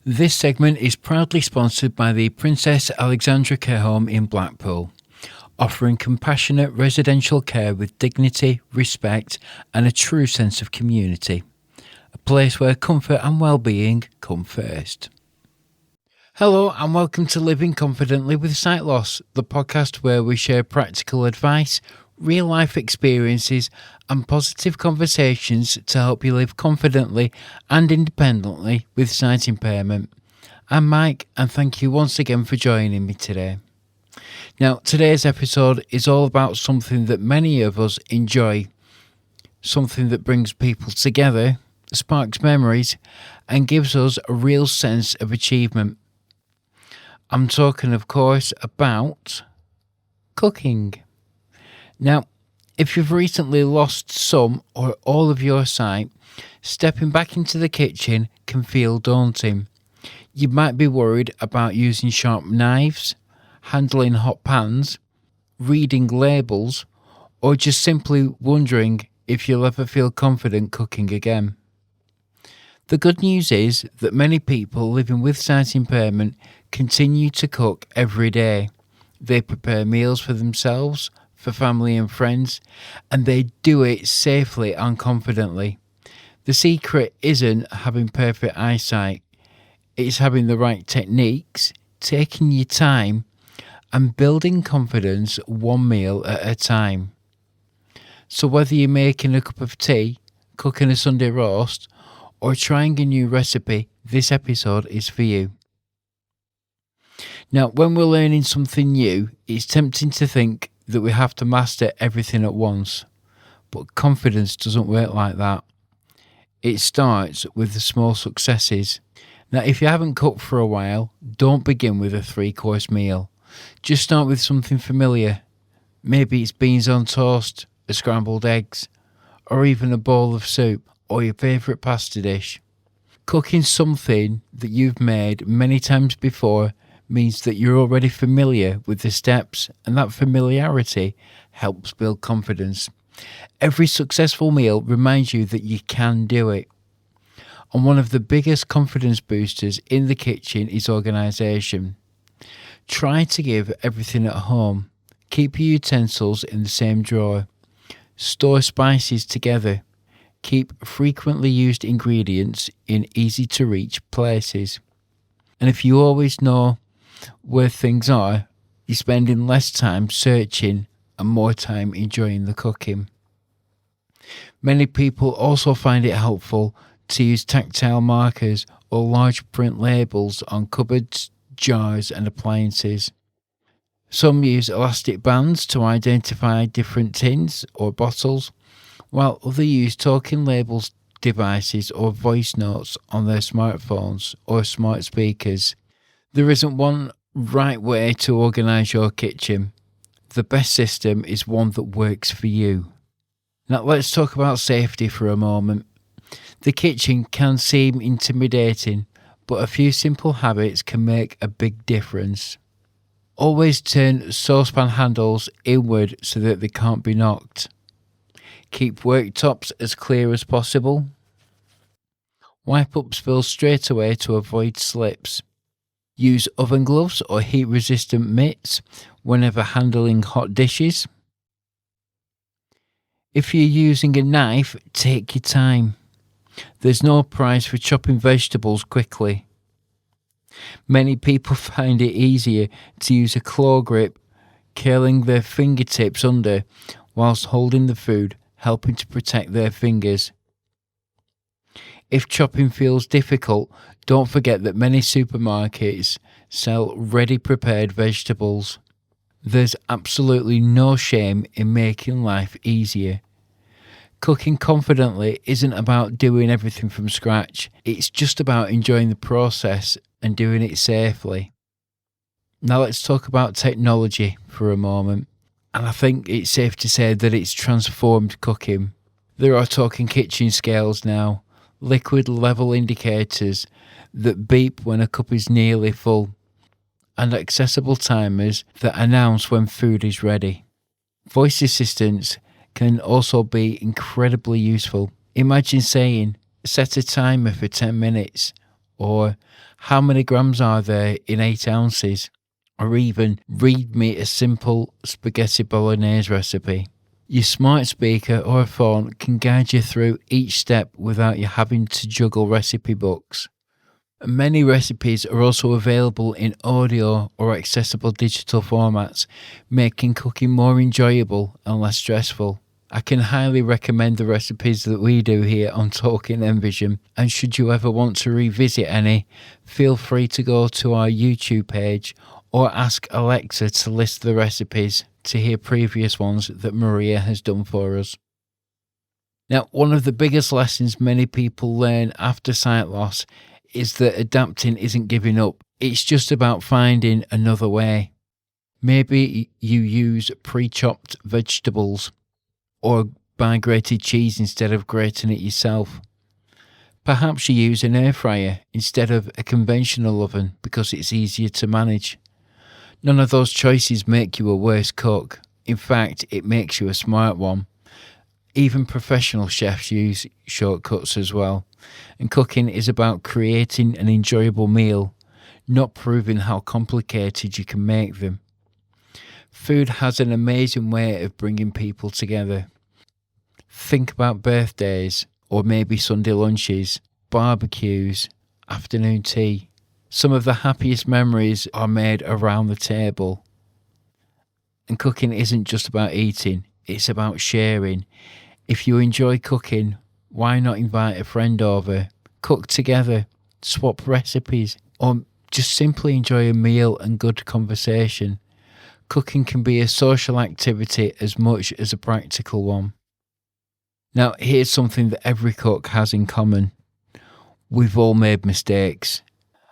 This segment is proudly sponsored by the Princess Alexandra Care Home in Blackpool, offering compassionate residential care with dignity, respect, and a true sense of community. A place where comfort and well-being come first. Hello and welcome to Living Confidently with Sight Loss, the podcast where we share practical advice, real-life experiences and positive conversations to help you live confidently and independently with sight impairment. I'm Mike and thank you once again for joining me today. Now, today's episode is all about something that many of us enjoy, something that brings people together, sparks memories and gives us a real sense of achievement. I'm talking, of course, about cooking. Now, if you've recently lost some or all of your sight, stepping back into the kitchen can feel daunting. You might be worried about using sharp knives, handling hot pans, reading labels, or just simply wondering if you'll ever feel confident cooking again. The good news is that many people living with sight impairment continue to cook every day. They prepare meals for themselves, for family and friends, and they do it safely and confidently. The secret isn't having perfect eyesight, it's having the right techniques, taking your time, and building confidence one meal at a time. So whether you're making a cup of tea, cooking a Sunday roast, or trying a new recipe, this episode is for you. Now, when we're learning something new, it's tempting to think that we have to master everything at once. But confidence doesn't work like that. It starts with the small successes. Now, if you haven't cooked for a while, don't begin with a 3-course meal. Just start with something familiar. Maybe it's beans on toast, a scrambled eggs, or even a bowl of soup, or your favourite pasta dish. Cooking something that you've made many times before means that you're already familiar with the steps, and that familiarity helps build confidence. Every successful meal reminds you that you can do it. And one of the biggest confidence boosters in the kitchen is organisation. Try to give everything at home. Keep your utensils in the same drawer. Store spices together. Keep frequently used ingredients in easy to reach places. And if you always know where things are, you're spending less time searching and more time enjoying the cooking. Many people also find it helpful to use tactile markers or large print labels on cupboards, jars and appliances. Some use elastic bands to identify different tins or bottles, while others use talking labels devices or voice notes on their smartphones or smart speakers. There isn't one right way to organise your kitchen. The best system is one that works for you. Now let's talk about safety for a moment. The kitchen can seem intimidating, but a few simple habits can make a big difference. Always turn saucepan handles inward so that they can't be knocked. Keep worktops as clear as possible. Wipe up spills straight away to avoid slips. Use oven gloves or heat-resistant mitts whenever handling hot dishes. If you're using a knife, take your time. There's no prize for chopping vegetables quickly. Many people find it easier to use a claw grip, curling their fingertips under whilst holding the food, helping to protect their fingers. If chopping feels difficult, don't forget that many supermarkets sell ready prepared vegetables. There's absolutely no shame in making life easier. Cooking confidently isn't about doing everything from scratch. It's just about enjoying the process and doing it safely. Now let's talk about technology for a moment. And I think it's safe to say that it's transformed cooking. There are talking kitchen scales now, liquid level indicators that beep when a cup is nearly full, and accessible timers that announce when food is ready. Voice assistants can also be incredibly useful. Imagine saying, set a timer for 10 minutes, or how many grams are there in 8 ounces, or even read me a simple spaghetti bolognese recipe. Your smart speaker or a phone can guide you through each step without you having to juggle recipe books. Many recipes are also available in audio or accessible digital formats, making cooking more enjoyable and less stressful. I can highly recommend the recipes that we do here on Talking Envision, and should you ever want to revisit any, feel free to go to our YouTube page or ask Alexa to list the recipes to hear previous ones that Maria has done for us. Now, one of the biggest lessons many people learn after sight loss is that adapting isn't giving up. It's just about finding another way. Maybe you use pre-chopped vegetables or buy grated cheese instead of grating it yourself. Perhaps you use an air fryer instead of a conventional oven because it's easier to manage. None of those choices make you a worse cook. In fact, it makes you a smart one. Even professional chefs use shortcuts as well. And cooking is about creating an enjoyable meal, not proving how complicated you can make them. Food has an amazing way of bringing people together. Think about birthdays, or maybe Sunday lunches, barbecues, afternoon tea. Some of the happiest memories are made around the table. And cooking isn't just about eating, it's about sharing. If you enjoy cooking, why not invite a friend over, cook together, swap recipes, or just simply enjoy a meal and good conversation? Cooking can be a social activity as much as a practical one. Now, here's something that every cook has in common. We've all made mistakes.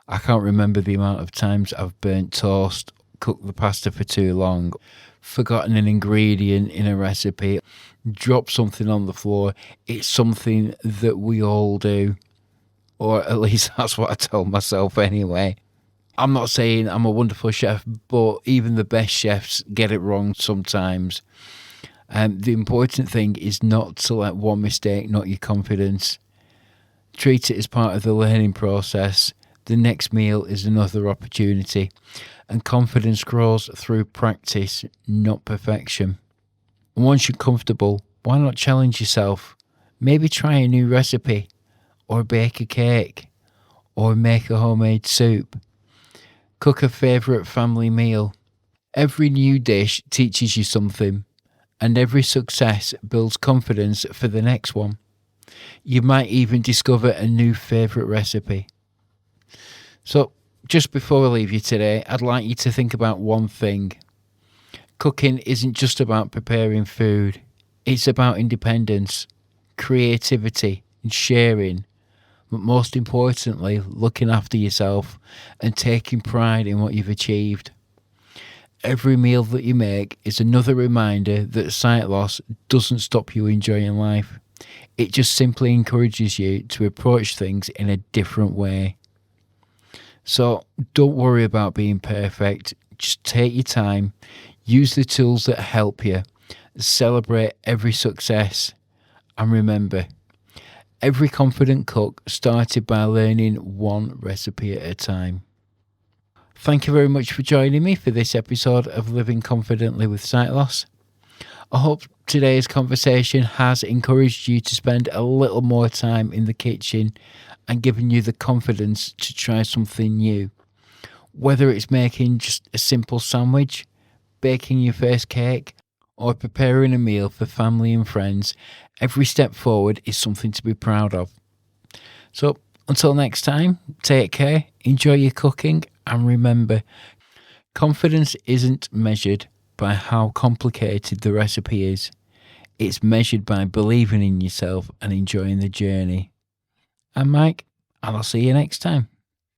I can't remember the amount of times I've burnt toast, cooked the pasta for too long, forgotten an ingredient in a recipe, dropped something on the floor. It's something that we all do. Or at least that's what I tell myself anyway. I'm not saying I'm a wonderful chef, but even the best chefs get it wrong sometimes. The important thing is not to let one mistake knock your confidence. Treat it as part of the learning process. The next meal is another opportunity. And confidence grows through practice, not perfection. And once you're comfortable, why not challenge yourself? Maybe try a new recipe, or bake a cake, or make a homemade soup. Cook a favourite family meal. Every new dish teaches you something, and every success builds confidence for the next one. You might even discover a new favourite recipe. So, just before I leave you today, I'd like you to think about one thing. Cooking isn't just about preparing food. It's about independence, creativity, and sharing. But most importantly, looking after yourself and taking pride in what you've achieved. Every meal that you make is another reminder that sight loss doesn't stop you enjoying life. It just simply encourages you to approach things in a different way. So don't worry about being perfect. Just take your time. Use the tools that help you. Celebrate every success. And remember, every confident cook started by learning one recipe at a time. Thank you very much for joining me for this episode of Living Confidently with Sight Loss. I hope today's conversation has encouraged you to spend a little more time in the kitchen and given you the confidence to try something new. Whether it's making just a simple sandwich, baking your first cake, or preparing a meal for family and friends, every step forward is something to be proud of. So, until next time, take care, enjoy your cooking, and remember, confidence isn't measured by how complicated the recipe is. It's measured by believing in yourself and enjoying the journey. I'm Mike, and I'll see you next time.